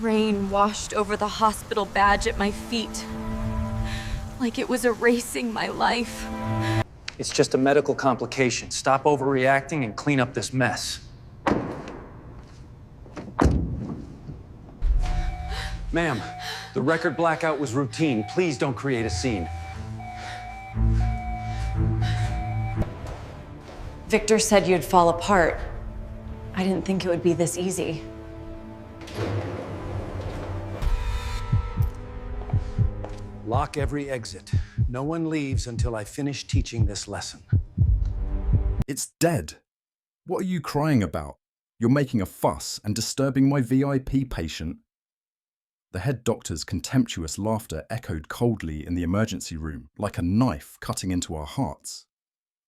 Rain washed over the hospital badge at my feet, like it was erasing my life. It's just a medical complication. Stop overreacting and clean up this mess. Ma'am, the record blackout was routine. Please don't create a scene. Victor said you'd fall apart. I didn't think it would be this easy. Lock every exit. No one leaves until I finish teaching this lesson. It's dead. What are you crying about? You're making a fuss and disturbing my VIP patient. The head doctor's contemptuous laughter echoed coldly in the emergency room, like a knife cutting into our hearts.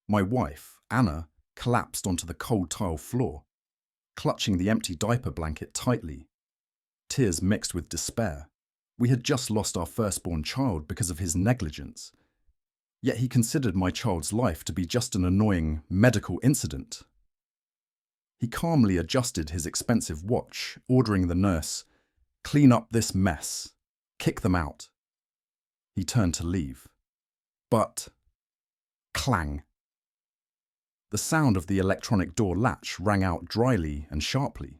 My wife, Anna, collapsed onto the cold tile floor, clutching the empty diaper blanket tightly. Tears mixed with despair. We had just lost our firstborn child because of his negligence. Yet he considered my child's life to be just an annoying medical incident. He calmly adjusted his expensive watch, ordering the nurse, "Clean up this mess. Kick them out." He turned to leave. But clang. The sound of the electronic door latch rang out dryly and sharply.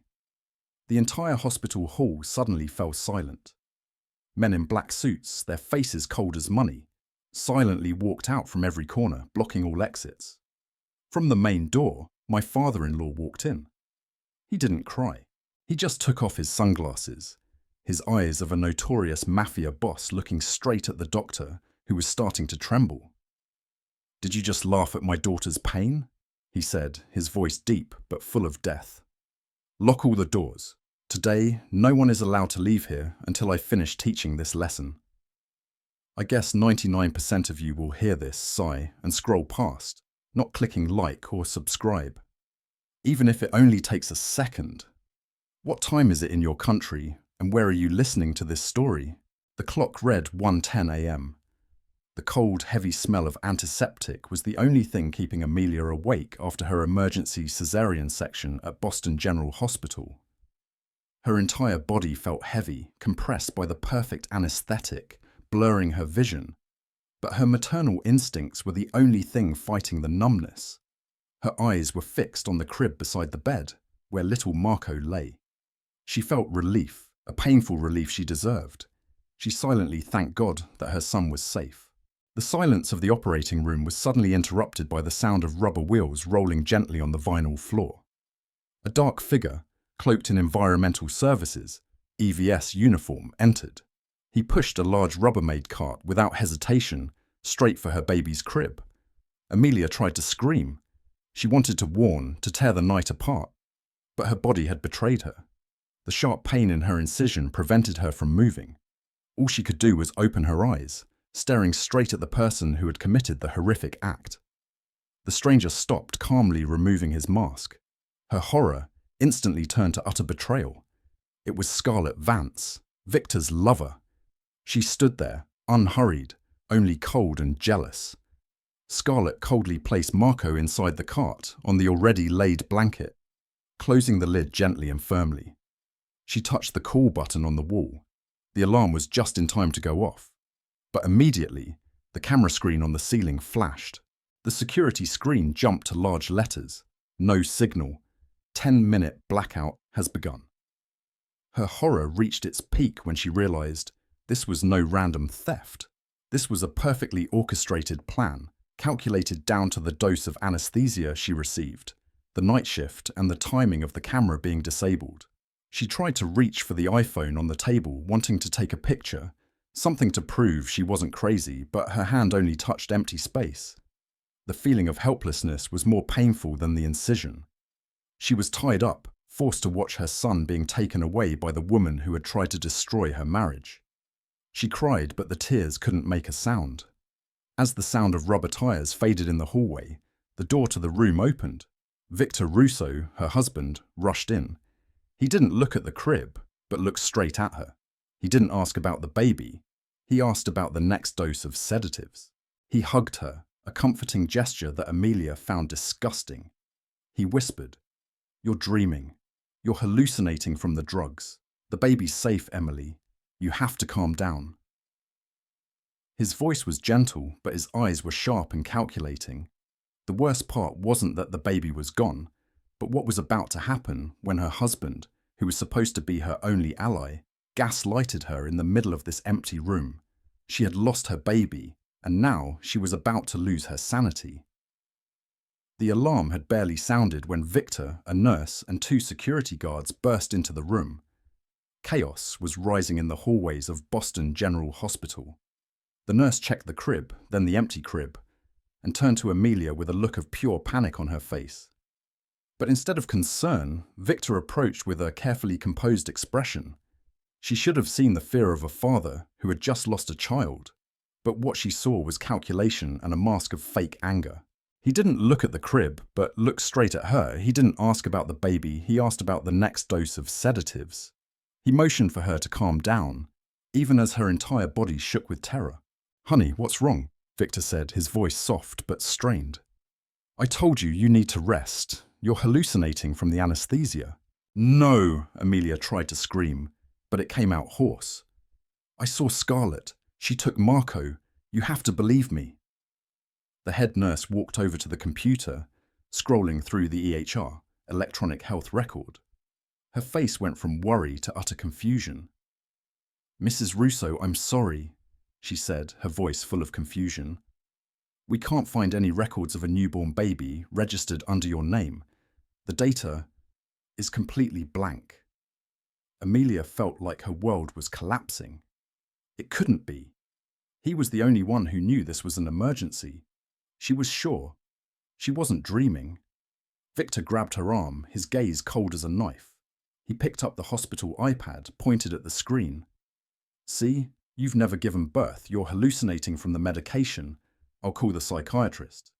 The entire hospital hall suddenly fell silent. Men in black suits, their faces cold as money, silently walked out from every corner, blocking all exits. From the main door, my father-in-law walked in. He didn't cry. He just took off his sunglasses, his eyes of a notorious Mafia boss looking straight at the doctor, who was starting to tremble. "Did you just laugh at my daughter's pain?" he said, his voice deep but full of death. "Lock all the doors. Today, no one is allowed to leave here until I finish teaching this lesson." I guess 99% of you will hear this, sigh, and scroll past, not clicking like or subscribe. Even if it only takes a second. What time is it in your country, and where are you listening to this story? The clock read 1:10 a.m. The cold, heavy smell of antiseptic was the only thing keeping Amelia awake after her emergency cesarean section at Boston General Hospital. Her entire body felt heavy, compressed by the perfect anesthetic, blurring her vision. But her maternal instincts were the only thing fighting the numbness. Her eyes were fixed on the crib beside the bed, where little Marco lay. She felt relief, a painful relief she deserved. She silently thanked God that her son was safe. The silence of the operating room was suddenly interrupted by the sound of rubber wheels rolling gently on the vinyl floor. A dark figure, cloaked in environmental services, EVS uniform, entered. He pushed a large Rubbermaid cart without hesitation, straight for her baby's crib. Amelia tried to scream. She wanted to warn, to tear the night apart, but her body had betrayed her. The sharp pain in her incision prevented her from moving. All she could do was open her eyes, staring straight at the person who had committed the horrific act. The stranger stopped, calmly removing his mask. Her horror instantly turned to utter betrayal. It was Scarlett Vance, Victor's lover. She stood there, unhurried, only cold and jealous. Scarlett coldly placed Marco inside the cart on the already laid blanket, closing the lid gently and firmly. She touched the call button on the wall. The alarm was just in time to go off. But immediately, the camera screen on the ceiling flashed. The security screen jumped to large letters. No signal. 10-minute blackout has begun. Her horror reached its peak when she realized this was no random theft. This was a perfectly orchestrated plan, calculated down to the dose of anesthesia she received, the night shift, and the timing of the camera being disabled. She tried to reach for the iPhone on the table, wanting to take a picture, something to prove she wasn't crazy, but her hand only touched empty space. The feeling of helplessness was more painful than the incision. She was tied up, forced to watch her son being taken away by the woman who had tried to destroy her marriage. She cried, but the tears couldn't make a sound. As the sound of rubber tires faded in the hallway, the door to the room opened. Victor Russo, her husband, rushed in. He didn't look at the crib, but looked straight at her. He didn't ask about the baby. He asked about the next dose of sedatives. He hugged her, a comforting gesture that Amelia found disgusting. He whispered, "You're dreaming. You're hallucinating from the drugs. The "The baby's safe, Emily. You have to calm down." His voice was gentle, but his eyes were sharp and calculating. The worst part wasn't that the baby was gone, but what was about to happen when her husband, who was supposed to be her only ally, gaslighted her in the middle of this empty room. She had lost her baby, and now she was about to lose her sanity. The alarm had barely sounded when Victor, a nurse, and 2 security guards burst into the room. Chaos was rising in the hallways of Boston General Hospital. The nurse checked the crib, then the empty crib, and turned to Amelia with a look of pure panic on her face. But instead of concern, Victor approached with a carefully composed expression. She should have seen the fear of a father who had just lost a child, but what she saw was calculation and a mask of fake anger. He didn't look at the crib, but looked straight at her. He didn't ask about the baby, he asked about the next dose of sedatives. He motioned for her to calm down, even as her entire body shook with terror. "Honey, what's wrong?" Victor said, his voice soft but strained. "I told you you need to rest. You're hallucinating from the anesthesia." "No," Amelia tried to scream, but it came out hoarse. "I saw Scarlett. She took Marco. You have to believe me." The head nurse walked over to the computer, scrolling through the EHR, electronic health record. Her face went from worry to utter confusion. "Mrs. Russo, I'm sorry," she said, her voice full of confusion. "We can't find any records of a newborn baby registered under your name. The data is completely blank." Amelia felt like her world was collapsing. It couldn't be. He was the only one who knew this was an emergency. She was sure. She wasn't dreaming. Victor grabbed her arm, his gaze cold as a knife. He picked up the hospital iPad, pointed at the screen. "See, you've never given birth. You're hallucinating from the medication. I'll call the psychiatrist."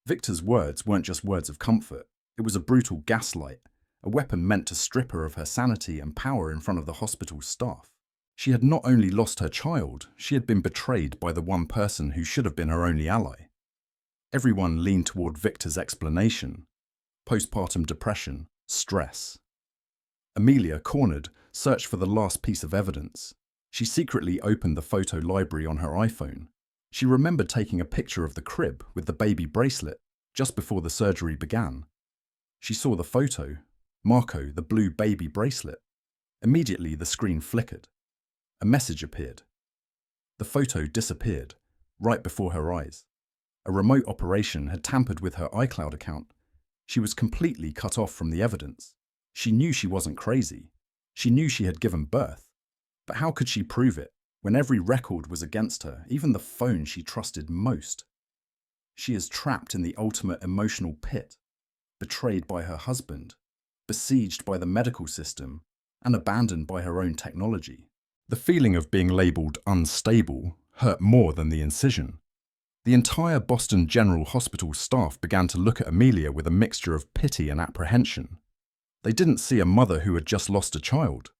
Victor's words weren't just words of comfort. It was a brutal gaslight, a weapon meant to strip her of her sanity and power in front of the hospital staff. She had not only lost her child, she had been betrayed by the one person who should have been her only ally. Everyone leaned toward Victor's explanation. Postpartum depression, stress. Amelia, cornered, searched for the last piece of evidence. She secretly opened the photo library on her iPhone. She remembered taking a picture of the crib with the baby bracelet just before the surgery began. She saw the photo, Marco, the blue baby bracelet. Immediately the screen flickered. A message appeared. The photo disappeared, right before her eyes. A remote operation had tampered with her iCloud account. She was completely cut off from the evidence. She knew she wasn't crazy. She knew she had given birth. But how could she prove it when every record was against her, even the phone she trusted most? She is trapped in the ultimate emotional pit, betrayed by her husband, besieged by the medical system, and abandoned by her own technology. The feeling of being labelled unstable hurt more than the incision. The entire Boston General Hospital staff began to look at Amelia with a mixture of pity and apprehension. They didn't see a mother who had just lost a child.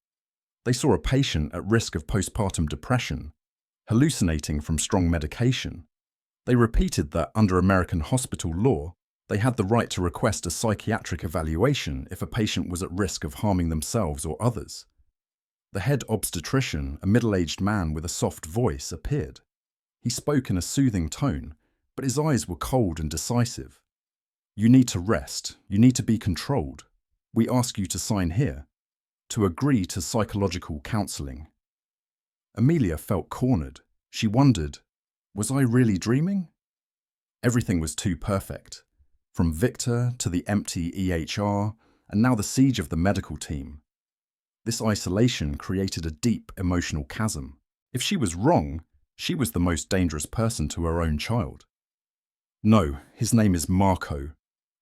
They saw a patient at risk of postpartum depression, hallucinating from strong medication. They repeated that under American hospital law, they had the right to request a psychiatric evaluation if a patient was at risk of harming themselves or others. The head obstetrician, a middle-aged man with a soft voice, appeared. He spoke in a soothing tone, but his eyes were cold and decisive. "You need to rest. You need to be controlled. We ask you to sign here, to agree to psychological counselling." Amelia felt cornered. She wondered, was I really dreaming? Everything was too perfect. From Victor to the empty EHR, and now the siege of the medical team. This isolation created a deep emotional chasm. If she was wrong, she was the most dangerous person to her own child. "No, his name is Marco.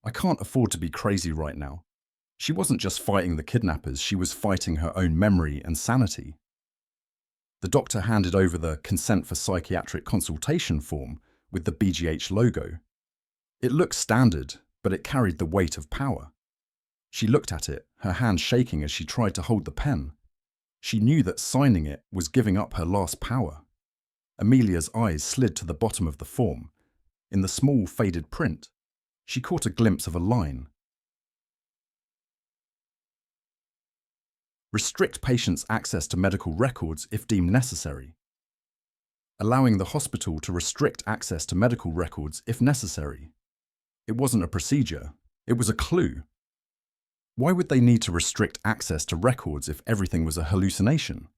I can't afford to be crazy right now." She wasn't just fighting the kidnappers, she was fighting her own memory and sanity. The doctor handed over the consent for psychiatric consultation form with the BGH logo. It looked standard, but it carried the weight of power. She looked at it, her hand shaking as she tried to hold the pen. She knew that signing it was giving up her last power. Amelia's eyes slid to the bottom of the form. In the small, faded print, she caught a glimpse of a line. Restrict patients' access to medical records if deemed necessary. Allowing the hospital to restrict access to medical records if necessary. It wasn't a procedure, it was a clue. Why would they need to restrict access to records if everything was a hallucination?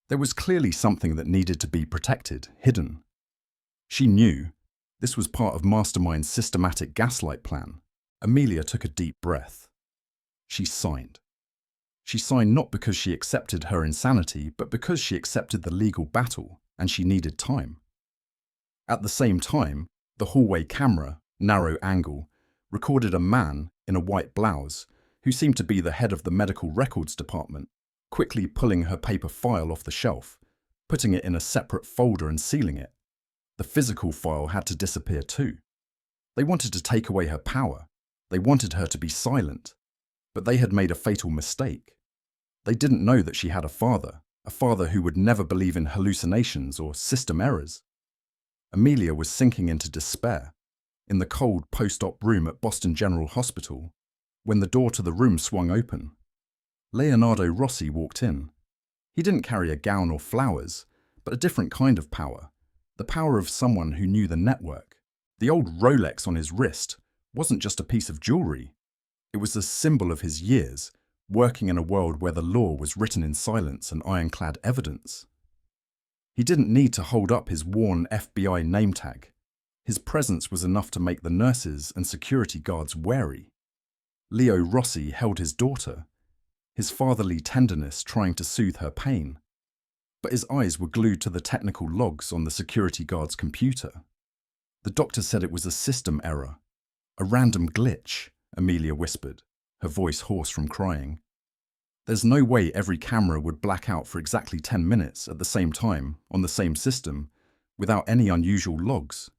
There was clearly something that needed to be protected, hidden. She knew this was part of Mastermind's systematic gaslight plan. Amelia took a deep breath. She signed. She signed not because she accepted her insanity, but because she accepted the legal battle, and she needed time. At the same time, the hallway camera, narrow angle, recorded a man in a white blouse who seemed to be the head of the medical records department, quickly pulling her paper file off the shelf, putting it in a separate folder and sealing it. The physical file had to disappear too. They wanted to take away her power. They wanted her to be silent. But they had made a fatal mistake. They didn't know that she had a father who would never believe in hallucinations or system errors. Amelia was sinking into despair in the cold post-op room at Boston General Hospital when the door to the room swung open. Leonardo Rossi walked in. He didn't carry a gown or flowers, but a different kind of power, the power of someone who knew the network. The old Rolex on his wrist wasn't just a piece of jewelry. It was a symbol of his years, working in a world where the law was written in silence and ironclad evidence. He didn't need to hold up his worn FBI name tag. His presence was enough to make the nurses and security guards wary. Leo Rossi held his daughter, his fatherly tenderness trying to soothe her pain. But his eyes were glued to the technical logs on the security guard's computer. The doctor said it was a system error, a random glitch, Amelia whispered, her voice hoarse from crying. There's no way every camera would black out for exactly 10 minutes at the same time on the same system without any unusual logs,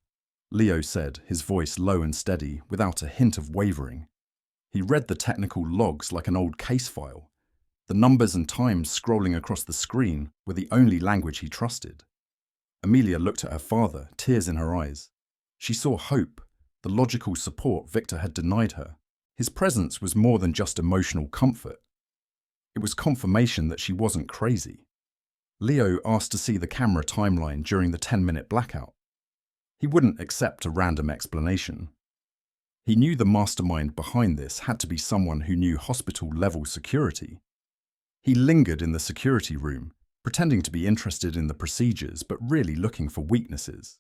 Leo said, his voice low and steady without a hint of wavering. He read the technical logs like an old case file. The numbers and times scrolling across the screen were the only language he trusted. Amelia looked at her father, tears in her eyes. She saw hope, the logical support Victor had denied her. His presence was more than just emotional comfort. It was confirmation that she wasn't crazy. Leo asked to see the camera timeline during the 10-minute blackout. He wouldn't accept a random explanation. He knew the mastermind behind this had to be someone who knew hospital-level security. He lingered in the security room, pretending to be interested in the procedures but really looking for weaknesses.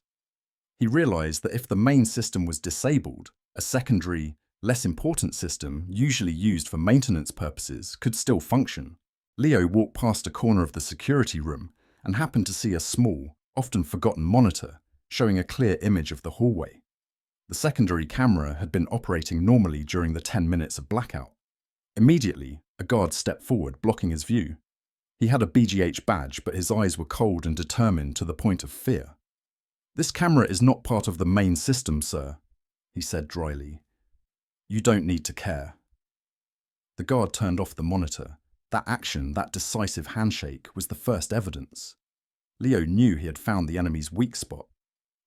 He realized that if the main system was disabled, a secondary, less important system, usually used for maintenance purposes, could still function. Leo walked past a corner of the security room and happened to see a small, often forgotten monitor showing a clear image of the hallway. The secondary camera had been operating normally during the 10 minutes of blackout. Immediately, a guard stepped forward, blocking his view. He had a BGH badge, but his eyes were cold and determined to the point of fear. "This camera is not part of the main system, sir," he said dryly. "You don't need to care." The guard turned off the monitor. That action, that decisive handshake, was the first evidence. Leo knew he had found the enemy's weak spot.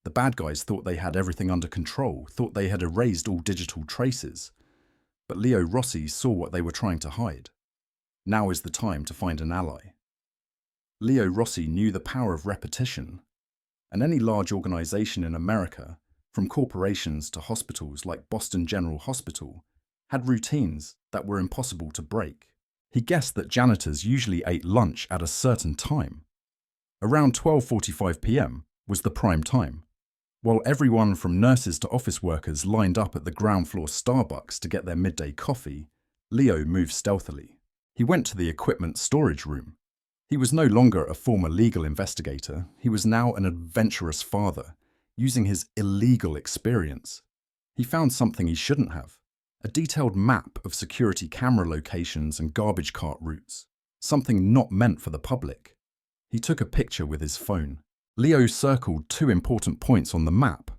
The bad guys thought they had everything under control, thought they had erased all digital traces. But Leo Rossi saw what they were trying to hide. Now is the time to find an ally. Leo Rossi knew the power of repetition. And any large organization in America, from corporations to hospitals like Boston General Hospital, had routines that were impossible to break. He guessed that janitors usually ate lunch at a certain time. Around 12:45 p.m. was the prime time. While everyone from nurses to office workers lined up at the ground floor Starbucks to get their midday coffee, Leo moved stealthily. He went to the equipment storage room. He was no longer a former legal investigator. He was now an adventurous father, using his illegal experience. He found something he shouldn't have. A detailed map of security camera locations and garbage cart routes. Something not meant for the public. He took a picture with his phone. Leo circled 2 important points on the map: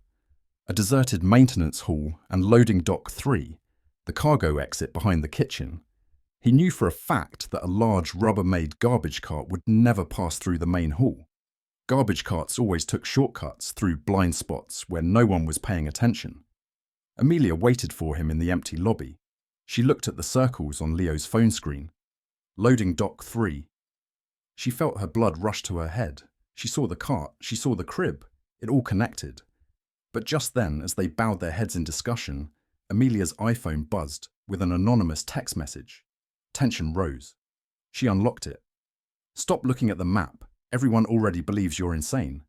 a deserted maintenance hall and loading dock 3, the cargo exit behind the kitchen. He knew for a fact that a large Rubbermaid garbage cart would never pass through the main hall. Garbage carts always took shortcuts through blind spots where no one was paying attention. Amelia waited for him in the empty lobby. She looked at the circles on Leo's phone screen. Loading dock 3. She felt her blood rush to her head. She saw the cart, she saw the crib. It all connected. But just then, as they bowed their heads in discussion, Amelia's iPhone buzzed with an anonymous text message. Tension rose. She unlocked it. "Stop looking at the map. Everyone already believes you're insane."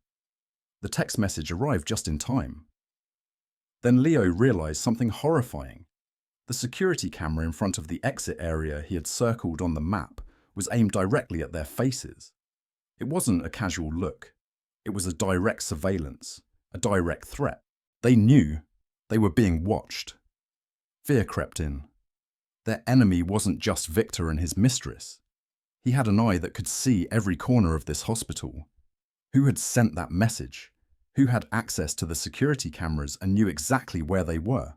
The text message arrived just in time. Then Leo realized something horrifying. The security camera in front of the exit area he had circled on the map was aimed directly at their faces. It wasn't a casual look. It was a direct surveillance, a direct threat. They knew they were being watched. Fear crept in. Their enemy wasn't just Victor and his mistress. He had an eye that could see every corner of this hospital. Who had sent that message? Who had access to the security cameras and knew exactly where they were?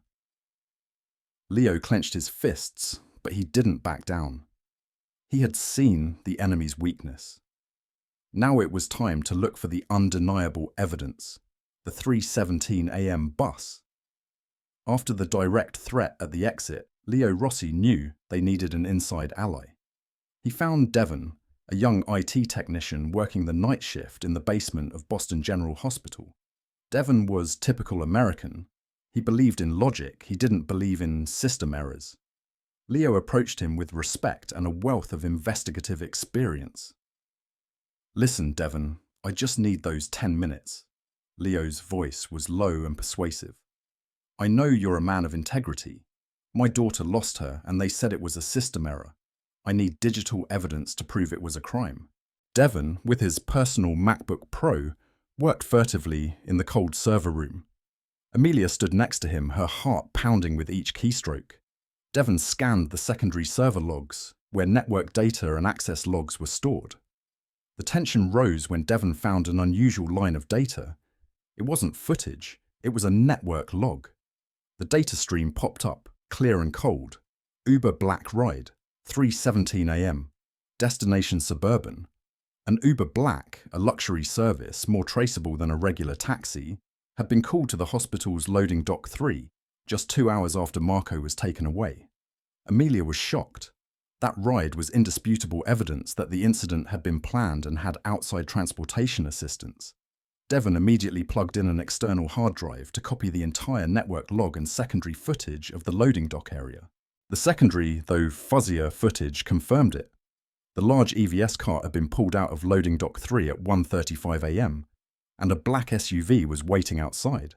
Leo clenched his fists, but he didn't back down. He had seen the enemy's weakness. Now it was time to look for the undeniable evidence, the 3:17 a.m. bus. After the direct threat at the exit, Leo Rossi knew they needed an inside ally. He found Devon, a young IT technician working the night shift in the basement of Boston General Hospital. Devon was typical American. He believed in logic, he didn't believe in system errors. Leo approached him with respect and a wealth of investigative experience. "Listen, Devon, I just need those 10 minutes. Leo's voice was low and persuasive. "I know you're a man of integrity. My daughter lost her and they said it was a system error. I need digital evidence to prove it was a crime." Devon, with his personal MacBook Pro, worked furtively in the cold server room. Amelia stood next to him, her heart pounding with each keystroke. Devon scanned the secondary server logs, where network data and access logs were stored. The tension rose when Devon found an unusual line of data. It wasn't footage, it was a network log. The data stream popped up, clear and cold. Uber Black Ride, 3:17 a.m. Destination Suburban. An Uber Black, a luxury service more traceable than a regular taxi, had been called to the hospital's loading dock 3, just 2 hours after Marco was taken away. Amelia was shocked. That ride was indisputable evidence that the incident had been planned and had outside transportation assistance. Devon immediately plugged in an external hard drive to copy the entire network log and secondary footage of the loading dock area. The secondary, though fuzzier, footage confirmed it. The large EVS cart had been pulled out of loading dock 3 at 1:35 a.m., and a black SUV was waiting outside.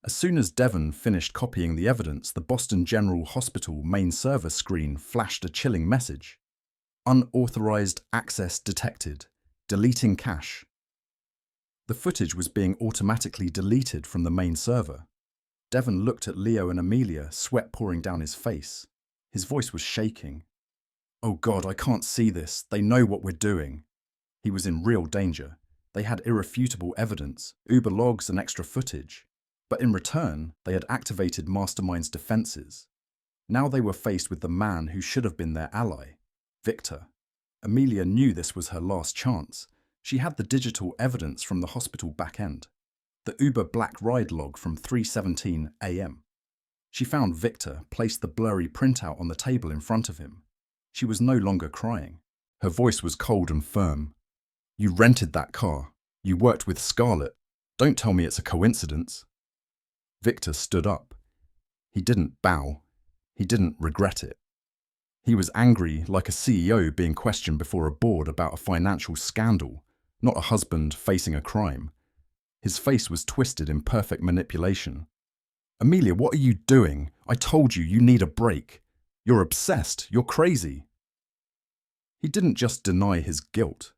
As soon as Devon finished copying the evidence, the Boston General Hospital main server screen flashed a chilling message. "Unauthorized access detected. Deleting cache." The footage was being automatically deleted from the main server. Devon looked at Leo and Amelia, sweat pouring down his face. His voice was shaking. "Oh God, I can't see this. They know what we're doing." He was in real danger. They had irrefutable evidence, Uber logs and extra footage. But in return, they had activated Mastermind's defenses. Now they were faced with the man who should have been their ally, Victor. Amelia knew this was her last chance. She had the digital evidence from the hospital back end, the Uber Black Ride log from 3:17 a.m. She found Victor, placed the blurry printout on the table in front of him. She was no longer crying. Her voice was cold and firm. "You rented that car. You worked with Scarlett. Don't tell me it's a coincidence." Victor stood up. He didn't bow. He didn't regret it. He was angry, like a CEO being questioned before a board about a financial scandal, not a husband facing a crime. His face was twisted in perfect manipulation. "Amelia, what are you doing? I told you, you need a break. You're obsessed. You're crazy." He didn't just deny his guilt.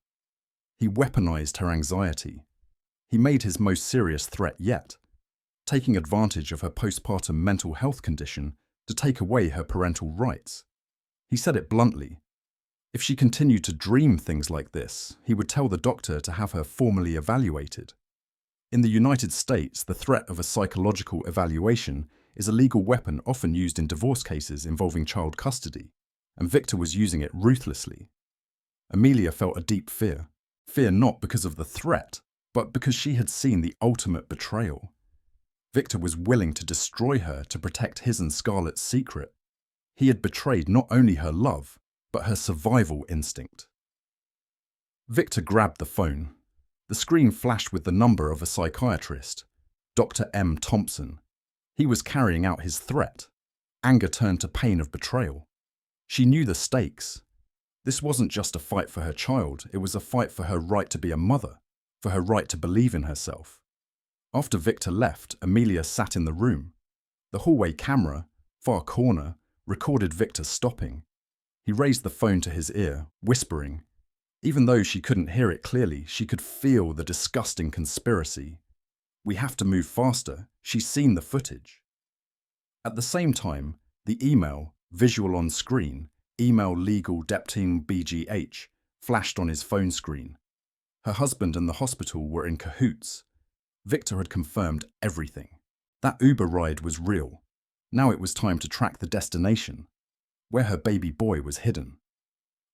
He weaponized her anxiety. He made his most serious threat yet, taking advantage of her postpartum mental health condition to take away her parental rights. He said it bluntly. If she continued to dream things like this, he would tell the doctor to have her formally evaluated. In the United States, the threat of a psychological evaluation is a legal weapon often used in divorce cases involving child custody, and Victor was using it ruthlessly. Amelia felt a deep fear. Fear not because of the threat, but because she had seen the ultimate betrayal. Victor was willing to destroy her to protect his and Scarlett's secret. He had betrayed not only her love, but her survival instinct. Victor grabbed the phone. The screen flashed with the number of a psychiatrist, Dr. M. Thompson. He was carrying out his threat. Anger turned to pain of betrayal. She knew the stakes. This wasn't just a fight for her child, it was a fight for her right to be a mother, for her right to believe in herself. After Victor left, Amelia sat in the room. The hallway camera, far corner, recorded Victor stopping. He raised the phone to his ear, whispering. Even though she couldn't hear it clearly, she could feel the disgusting conspiracy. We have to move faster. She's seen the footage. At the same time, the email, visual on screen, email legal depting BGH, flashed on his phone screen. Her husband and the hospital were in cahoots. Victor had confirmed everything. That Uber ride was real. Now it was time to track the destination, where her baby boy was hidden.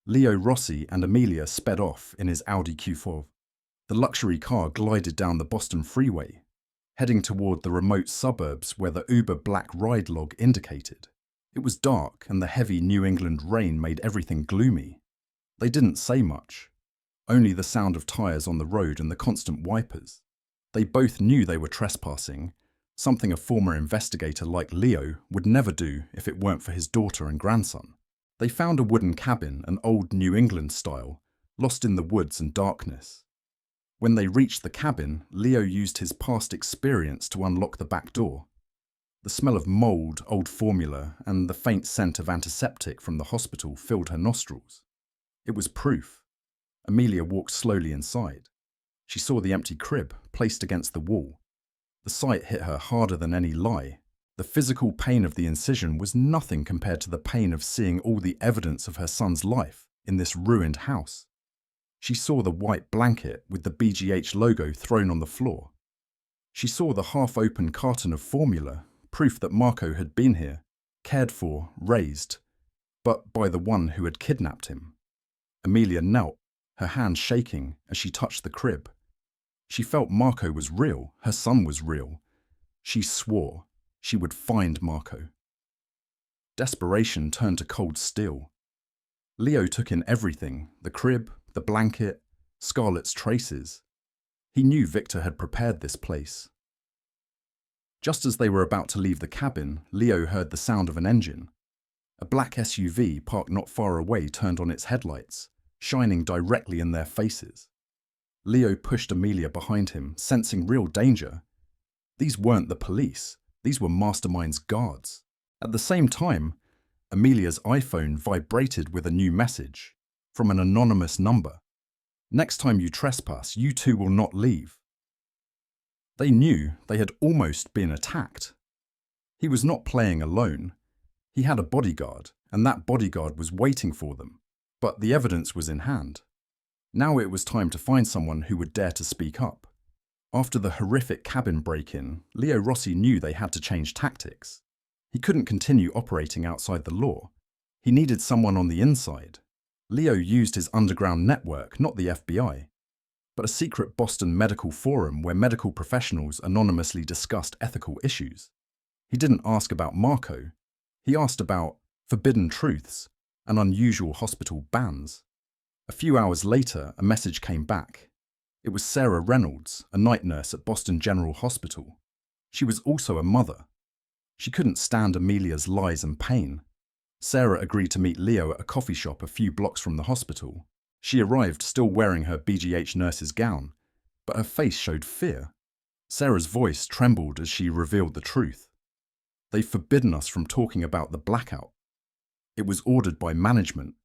Leo Rossi and Amelia sped off in his Audi Q4. The luxury car glided down the Boston freeway, heading toward the remote suburbs where the Uber black ride log indicated. It was dark and the heavy New England rain made everything gloomy. They didn't say much, only the sound of tires on the road and the constant wipers. They both knew they were trespassing, something a former investigator like Leo would never do if it weren't for his daughter and grandson. They found a wooden cabin, an old New England style, lost in the woods and darkness. When they reached the cabin, Leo used his past experience to unlock the back door. The smell of mold, old formula, and the faint scent of antiseptic from the hospital filled her nostrils. It was proof. Amelia walked slowly inside. She saw the empty crib placed against the wall. The sight hit her harder than any lie. The physical pain of the incision was nothing compared to the pain of seeing all the evidence of her son's life in this ruined house. She saw the white blanket with the BGH logo thrown on the floor. She saw the half-open carton of formula, proof that Marco had been here, cared for, raised, but by the one who had kidnapped him. Amelia knelt, her hand shaking as she touched the crib. She felt Marco was real, her son was real. She swore she would find Marco. Desperation turned to cold steel. Leo took in everything, the crib, the blanket, Scarlett's traces. He knew Victor had prepared this place. Just as they were about to leave the cabin, Leo heard the sound of an engine. A black SUV parked not far away turned on its headlights, shining directly in their faces. Leo pushed Amelia behind him, sensing real danger. These weren't the police. These were Mastermind's guards. At the same time, Amelia's iPhone vibrated with a new message from an anonymous number. Next time you trespass, you two will not leave. They knew they had almost been attacked. He was not playing alone. He had a bodyguard, and that bodyguard was waiting for them. But the evidence was in hand. Now it was time to find someone who would dare to speak up. After the horrific cabin break-in, Leo Rossi knew they had to change tactics. He couldn't continue operating outside the law. He needed someone on the inside. Leo used his underground network, not the FBI, but a secret Boston medical forum where medical professionals anonymously discussed ethical issues. He didn't ask about Marco. He asked about forbidden truths and unusual hospital bans. A few hours later, a message came back. It was Sarah Reynolds, a night nurse at Boston General Hospital. She was also a mother. She couldn't stand Amelia's lies and pain. Sarah agreed to meet Leo at a coffee shop a few blocks from the hospital. She arrived still wearing her BGH nurse's gown, but her face showed fear. Sarah's voice trembled as she revealed the truth. They've forbidden us from talking about the blackout. It was ordered by management.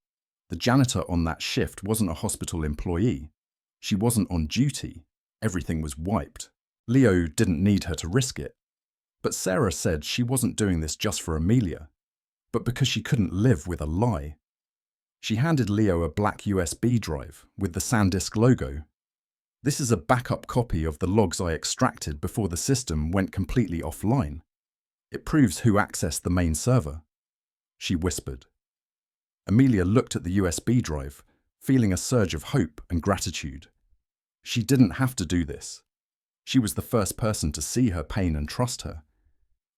The janitor on that shift wasn't a hospital employee. She wasn't on duty. Everything was wiped. Leo didn't need her to risk it. But Sarah said she wasn't doing this just for Amelia, but because she couldn't live with a lie. She handed Leo a black USB drive with the SanDisk logo. This is a backup copy of the logs I extracted before the system went completely offline. It proves who accessed the main server, she whispered. Amelia looked at the USB drive, feeling a surge of hope and gratitude. She didn't have to do this. She was the first person to see her pain and trust her.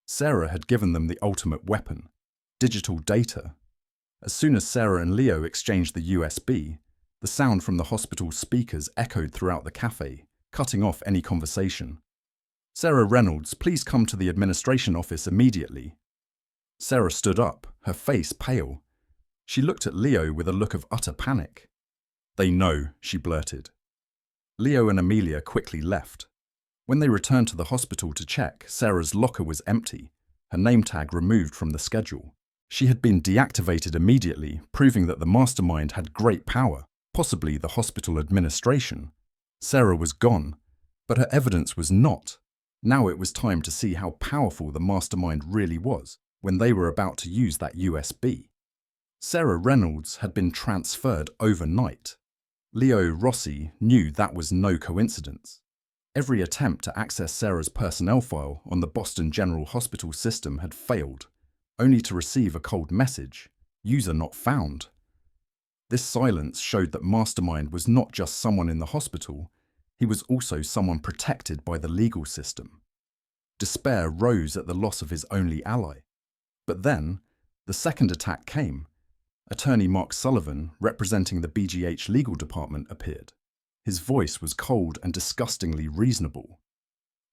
Sarah had given them the ultimate weapon, digital data. As soon as Sarah and Leo exchanged the USB, the sound from the hospital's speakers echoed throughout the cafe, cutting off any conversation. "Sarah Reynolds, please come to the administration office immediately." Sarah stood up, her face pale. She looked at Leo with a look of utter panic. "They know," she blurted. Leo and Amelia quickly left. When they returned to the hospital to check, Sarah's locker was empty, her name tag removed from the schedule. She had been deactivated immediately, proving that the mastermind had great power, possibly the hospital administration. Sarah was gone, but her evidence was not. Now it was time to see how powerful the mastermind really was when they were about to use that USB. Sarah Reynolds had been transferred overnight. Leo Rossi knew that was no coincidence. Every attempt to access Sarah's personnel file on the Boston General Hospital system had failed, only to receive a cold message, "User not found." This silence showed that Mastermind was not just someone in the hospital, he was also someone protected by the legal system. Despair rose at the loss of his only ally. But then, the second attack came. Attorney Mark Sullivan, representing the BGH legal department, appeared. His voice was cold and disgustingly reasonable.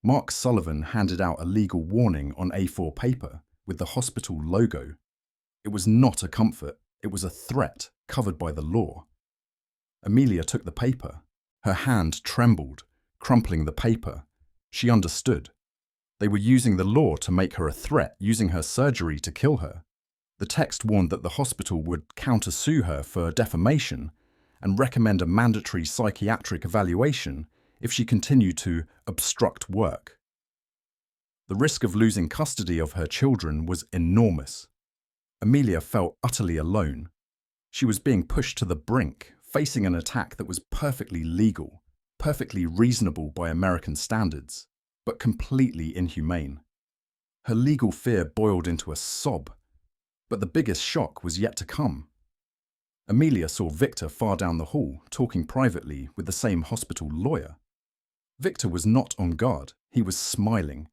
Mark Sullivan handed out a legal warning on A4 paper with the hospital logo. It was not a comfort, it was a threat covered by the law. Amelia took the paper. Her hand trembled, crumpling the paper. She understood. They were using the law to make her a threat, using her surgery to kill her. The text warned that the hospital would countersue her for defamation and recommend a mandatory psychiatric evaluation if she continued to obstruct work. The risk of losing custody of her children was enormous. Amelia felt utterly alone. She was being pushed to the brink, facing an attack that was perfectly legal, perfectly reasonable by American standards, but completely inhumane. Her legal fear boiled into a sob, but the biggest shock was yet to come. Amelia saw Victor far down the hall, talking privately with the same hospital lawyer. Victor was not on guard, he was smiling.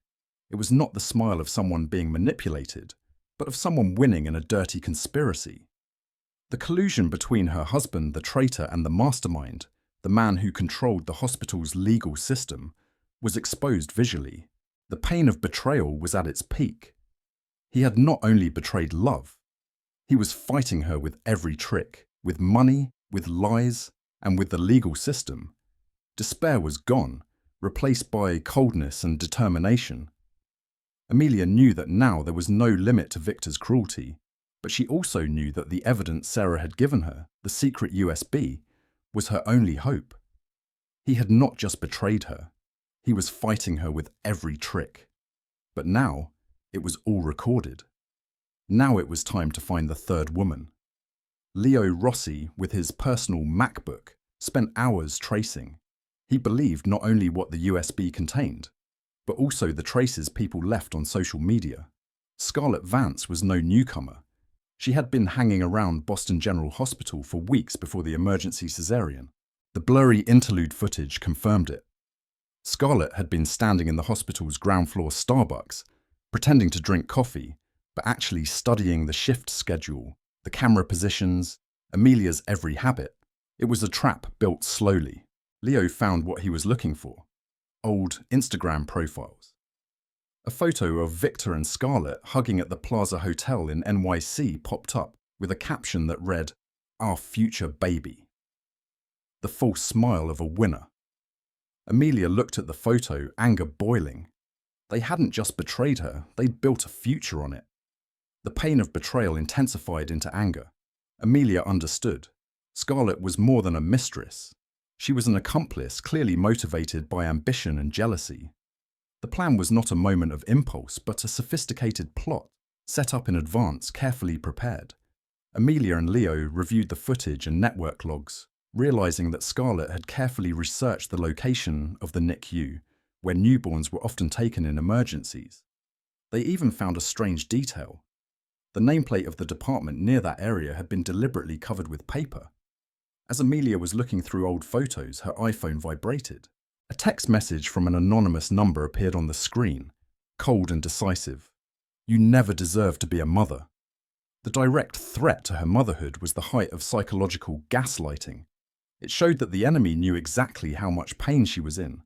It was not the smile of someone being manipulated, but of someone winning in a dirty conspiracy. The collusion between her husband, the traitor, and the mastermind, the man who controlled the hospital's legal system, was exposed visually. The pain of betrayal was at its peak. He had not only betrayed love, he was fighting her with every trick, with money, with lies, and with the legal system. Despair was gone, replaced by coldness and determination. Amelia knew that now there was no limit to Victor's cruelty, but she also knew that the evidence Sarah had given her, the secret USB, was her only hope. He had not just betrayed her, he was fighting her with every trick. But now, it was all recorded. Now it was time to find the third woman. Leo Rossi, with his personal MacBook, spent hours tracing. He believed not only what the USB contained, but also the traces people left on social media. Scarlett Vance was no newcomer. She had been hanging around Boston General Hospital for weeks before the emergency cesarean. The blurry interlude footage confirmed it. Scarlett had been standing in the hospital's ground floor Starbucks, pretending to drink coffee, but actually studying the shift schedule, the camera positions, Amelia's every habit. It was a trap built slowly. Leo found what he was looking for: old Instagram profiles. A photo of Victor and Scarlett hugging at the Plaza Hotel in NYC popped up with a caption that read, "Our future baby." The false smile of a winner. Amelia looked at the photo, anger boiling. They hadn't just betrayed her, they'd built a future on it. The pain of betrayal intensified into anger. Amelia understood. Scarlett was more than a mistress. She was an accomplice, clearly motivated by ambition and jealousy. The plan was not a moment of impulse, but a sophisticated plot, set up in advance, carefully prepared. Amelia and Leo reviewed the footage and network logs, realizing that Scarlett had carefully researched the location of the NICU, where newborns were often taken in emergencies. They even found a strange detail. The nameplate of the department near that area had been deliberately covered with paper. As Amelia was looking through old photos, her iPhone vibrated. A text message from an anonymous number appeared on the screen, cold and decisive. "You never deserved to be a mother." The direct threat to her motherhood was the height of psychological gaslighting. It showed that the enemy knew exactly how much pain she was in.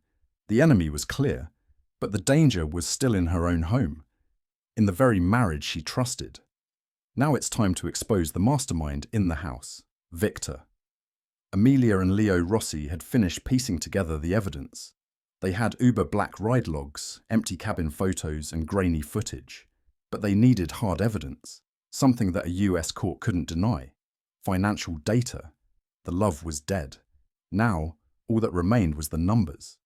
The enemy was clear, but the danger was still in her own home, in the very marriage she trusted. Now it's time to expose the mastermind in the house, Victor. Amelia and Leo Rossi had finished piecing together the evidence. They had Uber black ride logs, empty cabin photos, and grainy footage. But they needed hard evidence, something that a US court couldn't deny. Financial data. The love was dead. Now, all that remained was the numbers.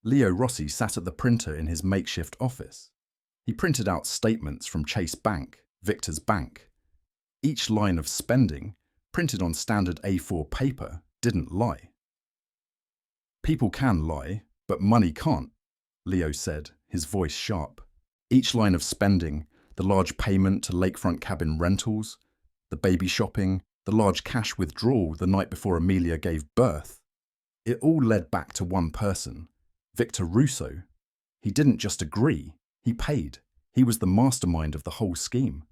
Leo Rossi sat at the printer in his makeshift office. He printed out statements from Chase Bank, Victor's bank. Each line of spending, printed on standard A4 paper, didn't lie. People can lie, but money can't, Leo said, his voice sharp. Each line of spending, the large payment to lakefront cabin rentals, the baby shopping, the large cash withdrawal the night before Amelia gave birth, it all led back to one person, Victor Russo. He didn't just agree, he paid. He was the mastermind of the whole scheme.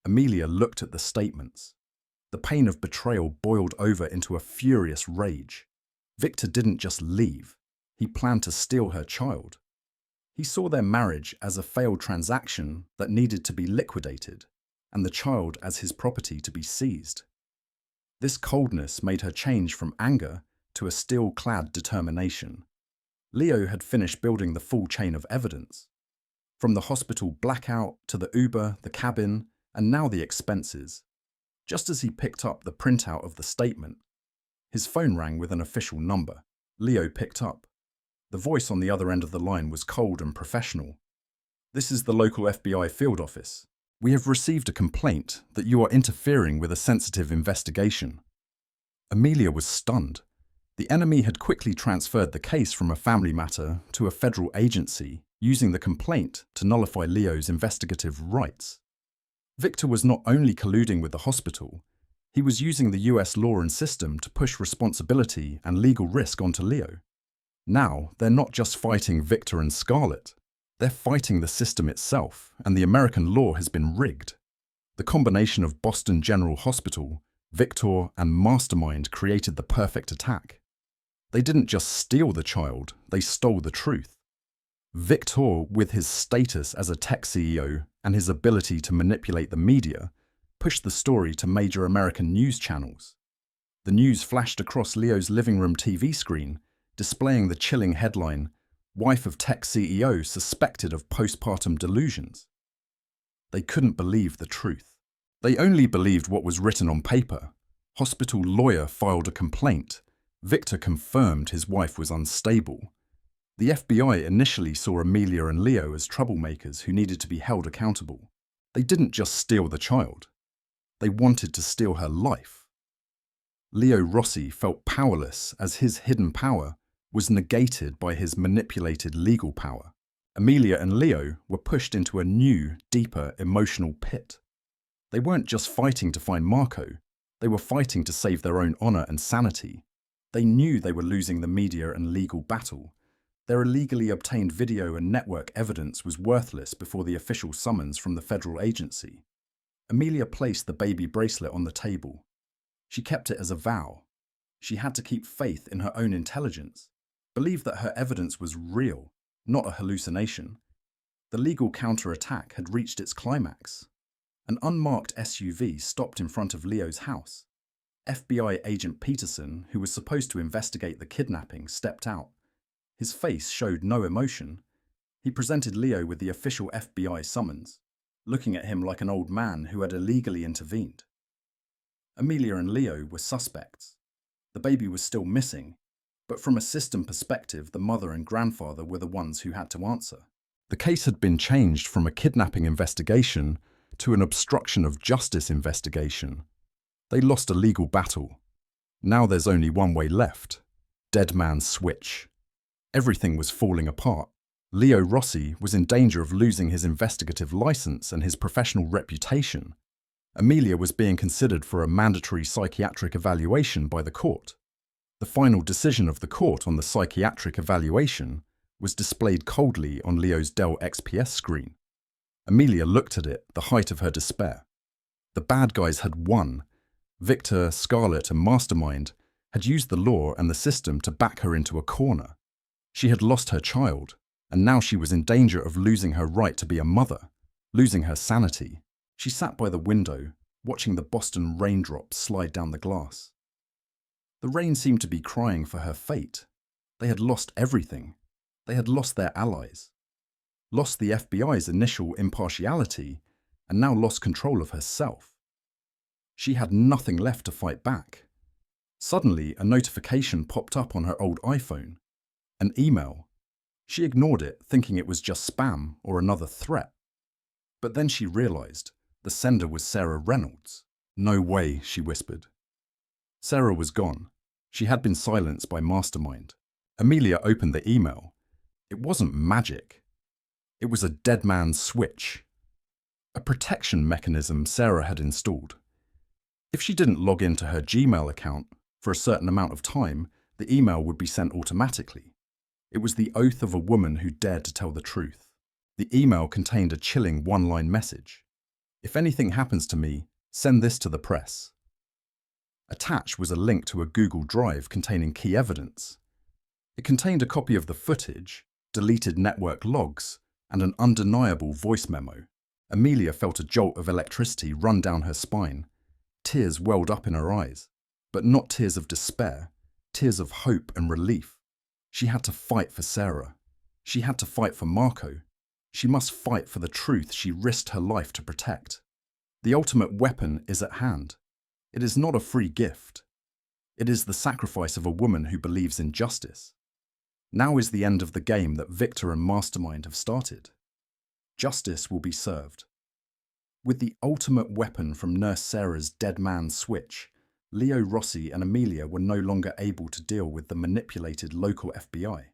Amelia looked at the statements. The pain of betrayal boiled over into a furious rage. Victor didn't just leave. He planned to steal her child. He saw their marriage as a failed transaction that needed to be liquidated, and the child as his property to be seized. This coldness made her change from anger to a steel-clad determination. Leo had finished building the full chain of evidence. From the hospital blackout to the Uber, the cabin, and now the expenses. Just as he picked up the printout of the statement, his phone rang with an official number. Leo picked up. The voice on the other end of the line was cold and professional. "This is the local FBI field office. We have received a complaint that you are interfering with a sensitive investigation." Amelia was stunned. The enemy had quickly transferred the case from a family matter to a federal agency, using the complaint to nullify Leo's investigative rights. Victor was not only colluding with the hospital, he was using the US law and system to push responsibility and legal risk onto Leo. Now, they're not just fighting Victor and Scarlett. They're fighting the system itself, and the American law has been rigged. The combination of Boston General Hospital, Victor, and Mastermind created the perfect attack. They didn't just steal the child, they stole the truth. Victor, with his status as a tech CEO and his ability to manipulate the media, pushed the story to major American news channels. The news flashed across Leo's living room TV screen, displaying the chilling headline, "Wife of Tech CEO Suspected of Postpartum Delusions." They couldn't believe the truth. They only believed what was written on paper. Hospital lawyer filed a complaint. Victor confirmed his wife was unstable. The FBI initially saw Amelia and Leo as troublemakers who needed to be held accountable. They didn't just steal the child. They wanted to steal her life. Leo Rossi felt powerless as his hidden power was negated by his manipulated legal power. Amelia and Leo were pushed into a new, deeper emotional pit. They weren't just fighting to find Marco, they were fighting to save their own honor and sanity. They knew they were losing the media and legal battle. Their illegally obtained video and network evidence was worthless before the official summons from the federal agency. Amelia placed the baby bracelet on the table. She kept it as a vow. She had to keep faith in her own intelligence, believe that her evidence was real, not a hallucination. The legal counterattack had reached its climax. An unmarked SUV stopped in front of Leo's house. FBI agent Peterson, who was supposed to investigate the kidnapping, stepped out. His face showed no emotion. He presented Leo with the official FBI summons, looking at him like an old man who had illegally intervened. Amelia and Leo were suspects. The baby was still missing, but from a system perspective, the mother and grandfather were the ones who had to answer. The case had been changed from a kidnapping investigation to an obstruction of justice investigation. They lost a legal battle. Now there's only one way left. Dead man's switch. Everything was falling apart. Leo Rossi was in danger of losing his investigative license and his professional reputation. Amelia was being considered for a mandatory psychiatric evaluation by the court. The final decision of the court on the psychiatric evaluation was displayed coldly on Leo's Dell XPS screen. Amelia looked at it, the height of her despair. The bad guys had won. Victor, Scarlett, and Mastermind had used the law and the system to back her into a corner. She had lost her child, and now she was in danger of losing her right to be a mother, losing her sanity. She sat by the window, watching the Boston raindrops slide down the glass. The rain seemed to be crying for her fate. They had lost everything. They had lost their allies, lost the FBI's initial impartiality, and now lost control of herself. She had nothing left to fight back. Suddenly, a notification popped up on her old iPhone. An email. She ignored it, thinking it was just spam or another threat. But then she realized the sender was Sarah Reynolds. "No way," she whispered. Sarah was gone. She had been silenced by Mastermind. Amelia opened the email. It wasn't magic. It was a dead man's switch. A protection mechanism Sarah had installed. If she didn't log into her Gmail account for a certain amount of time, the email would be sent automatically. It was the oath of a woman who dared to tell the truth. The email contained a chilling one-line message. "If anything happens to me, send this to the press." Attached was a link to a Google Drive containing key evidence. It contained a copy of the footage, deleted network logs, and an undeniable voice memo. Amelia felt a jolt of electricity run down her spine. Tears welled up in her eyes, but not tears of despair, tears of hope and relief. She had to fight for Sarah. She had to fight for Marco. She must fight for the truth she risked her life to protect. The ultimate weapon is at hand. It is not a free gift. It is the sacrifice of a woman who believes in justice. Now is the end of the game that Victor and Mastermind have started. Justice will be served. With the ultimate weapon from Nurse Sarah's dead man's switch, Leo Rossi and Amelia were no longer able to deal with the manipulated local FBI.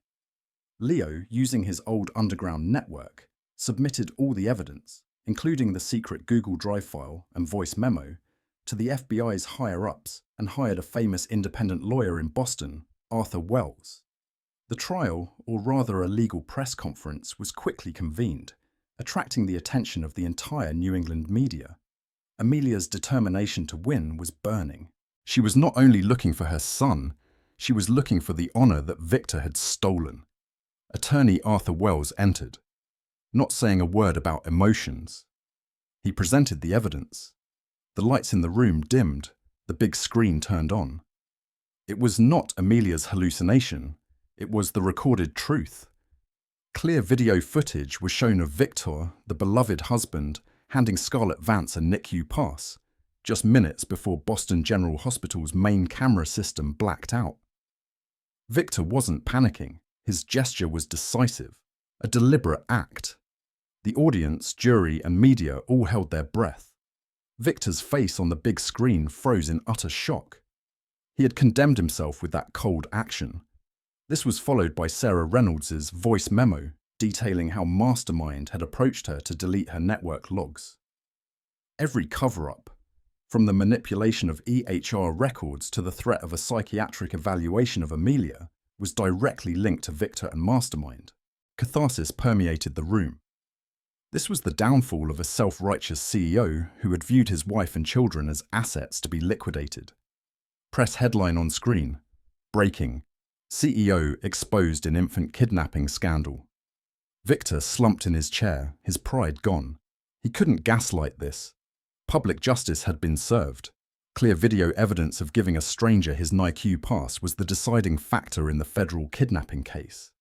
Leo, using his old underground network, submitted all the evidence, including the secret Google Drive file and voice memo, to the FBI's higher-ups and hired a famous independent lawyer in Boston, Arthur Wells. The trial, or rather a legal press conference, was quickly convened, attracting the attention of the entire New England media. Amelia's determination to win was burning. She was not only looking for her son, she was looking for the honor that Victor had stolen. Attorney Arthur Wells entered, not saying a word about emotions. He presented the evidence. The lights in the room dimmed, the big screen turned on. It was not Amelia's hallucination, it was the recorded truth. Clear video footage was shown of Victor, the beloved husband, handing Scarlett Vance a NICU pass, just minutes before Boston General Hospital's main camera system blacked out. Victor wasn't panicking. His gesture was decisive, a deliberate act. The audience, jury, and media all held their breath. Victor's face on the big screen froze in utter shock. He had condemned himself with that cold action. This was followed by Sarah Reynolds' voice memo detailing how Mastermind had approached her to delete her network logs. Every cover-up, from the manipulation of EHR records to the threat of a psychiatric evaluation of Amelia, was directly linked to Victor and Mastermind. Catharsis permeated the room. This was the downfall of a self-righteous CEO who had viewed his wife and children as assets to be liquidated. Press headline on screen: breaking. CEO exposed in infant kidnapping scandal. Victor slumped in his chair, his pride gone. He couldn't gaslight this. Public justice had been served. Clear video evidence of giving a stranger his NICU pass was the deciding factor in the federal kidnapping case.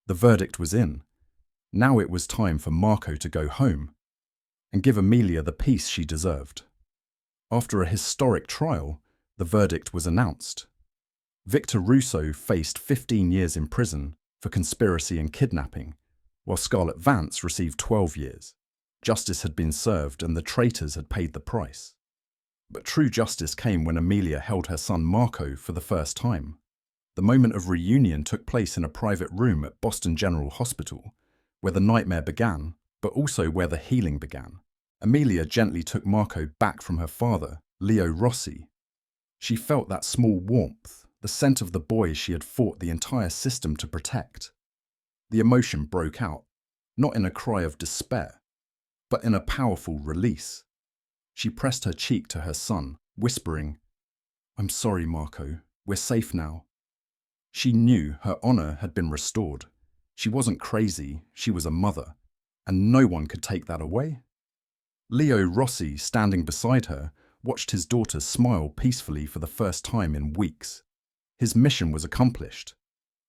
The verdict was in. Now it was time for Marco to go home and give Amelia the peace she deserved. After a historic trial, the verdict was announced. Victor Russo faced 15 years in prison for conspiracy and kidnapping, while Scarlett Vance received 12 years. Justice had been served and the traitors had paid the price. But true justice came when Amelia held her son Marco for the first time. The moment of reunion took place in a private room at Boston General Hospital, where the nightmare began, but also where the healing began. Amelia gently took Marco back from her father, Leo Rossi. She felt that small warmth, the scent of the boy she had fought the entire system to protect. The emotion broke out, not in a cry of despair, but in a powerful release. She pressed her cheek to her son, whispering, "I'm sorry, Marco. We're safe now." She knew her honor had been restored. She wasn't crazy, she was a mother, and no one could take that away. Leo Rossi, standing beside her, watched his daughter smile peacefully for the first time in weeks. His mission was accomplished.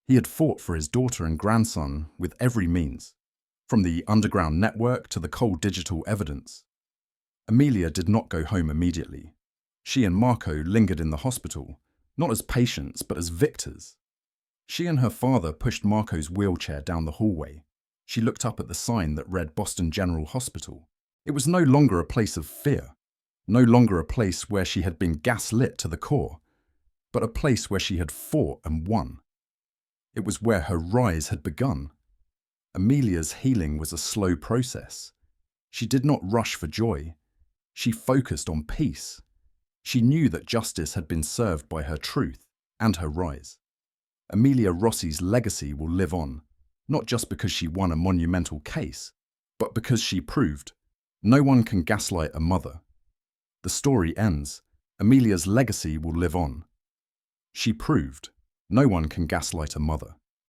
He had fought for his daughter and grandson with every means, from the underground network to the cold digital evidence. Amelia did not go home immediately. She and Marco lingered in the hospital, not as patients but as victors. She and her father pushed Marco's wheelchair down the hallway. She looked up at the sign that read Boston General Hospital. It was no longer a place of fear, no longer a place where she had been gaslit to the core, but a place where she had fought and won. It was where her rise had begun. Amelia's healing was a slow process. She did not rush for joy. She focused on peace. She knew that justice had been served by her truth and her rise. Amelia Rossi's legacy will live on, not just because she won a monumental case, but because she proved no one can gaslight a mother. The story ends. Amelia's legacy will live on. She proved no one can gaslight a mother.